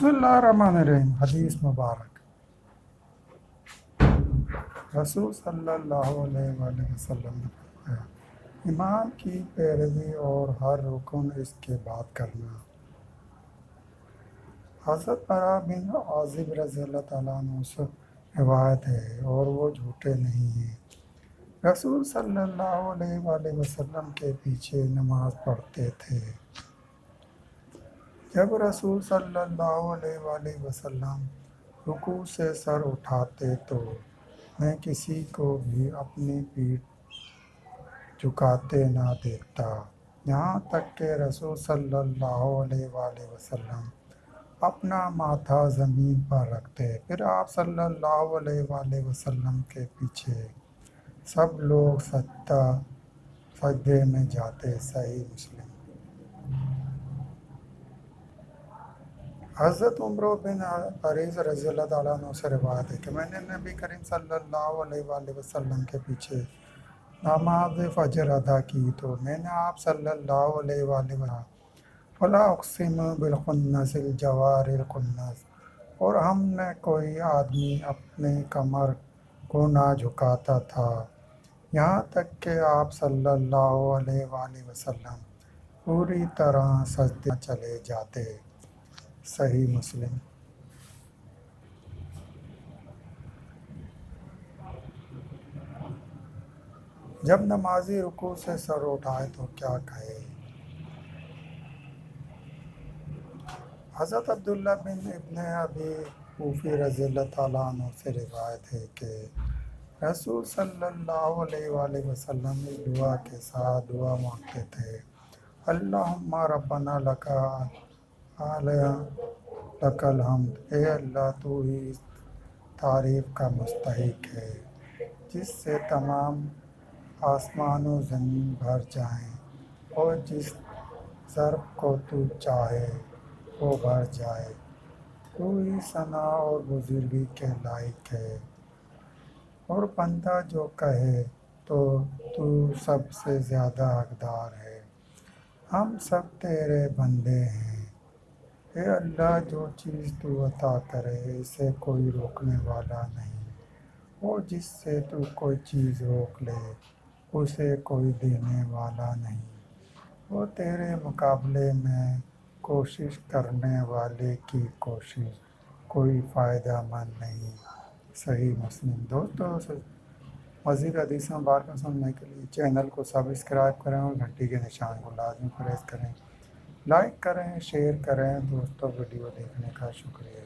बिस्मिल्लाहिर्रहमानिर्रहीम। हदीस मुबारक। रसूल सल्लल्लाहु अलैहि वसल्लम ने फरमाया, इमाम की पैरवी और हर रुकन इसके बाद करना। हज़रत बरा बिन आज़िब रज़ी अल्लाह तआला अन्हु से रिवायत है और वो झूठे नहीं हैं। रसूल सल्लल्लाहु अलैहि वसल्लम के पीछे नमाज पढ़ते थे। जब रसूल सल्लल्लाहु अलैहि वसल्लम रुकू से सर उठाते तो मैं किसी को भी अपनी पीठ झुकाते ना देखता, यहाँ तक कि रसूल सल्लल्लाहु अलैहि वसल्लम अपना माथा ज़मीन पर रखते। फिर आप सल्लल्लाहु अलैहि वसल्लम के पीछे सब लोग सजदे में जाते। सही मुस्लिम। हज़रत उमर बिन हरीस रज़ी अल्लाह तआला अन्हु से रिवायत है कि मैंने नबी करीम सल्लल्लाहु अलैहि वसल्लम के पीछे नमाज फ़जर अदा की तो मैंने आप सल्लल्लाहु अलैहि वसल्लम फला उक़सिम बिल खुन्नसिल जवारिल खुन्नस, और हम में कोई आदमी अपने कमर को ना झुकाता था, यहाँ तक कि आप सल्लल्लाहु अलैहि वसल्लम पूरी तरह सजदे में चले जाते। सही मुस्लिम। जब नमाजी रुकू से सर उठाए तो क्या कहे। हज़रत अब्दुल्ला बिन इब्न अबी कूफ़ी रज़ी अल्लाह तआला अन्हु से रिवायत है कि रसूल सल्लल्लाहु अलैहि वसल्लम इस दुआ के साथ दुआ मांगते थे, अल्लाहुम्मा रब्बना लकल हम्द, ए अल्लाह तू ही इस तारीफ़ का मुस्तहिक है जिससे तमाम आसमान व ज़मीन भर जाएं, और जिस ज़र्फ़ को तू चाहे वो भर जाए। तू ही सना और बुज़ुर्गी के लायक है, और बंदा जो कहे तो तू सबसे ज़्यादा हकदार है। हम सब तेरे बंदे हैं। ए अल्लाह, जो चीज़ तू अता करे इसे कोई रोकने वाला नहीं, और जिससे तू कोई चीज़ रोक ले उसे कोई देने वाला नहीं, वो तेरे मुकाबले में कोशिश करने वाले की कोशिश कोई फ़ायदा मंद नहीं। सही मुस्लिम। दोस्तों, मज़ीद हदीस मुबारक सुनने के लिए चैनल को सब्सक्राइब करें और घंटी के निशान को लाजमी प्रेस करें। लाइक करें, शेयर करें। दोस्तों, वीडियो देखने का शुक्रिया।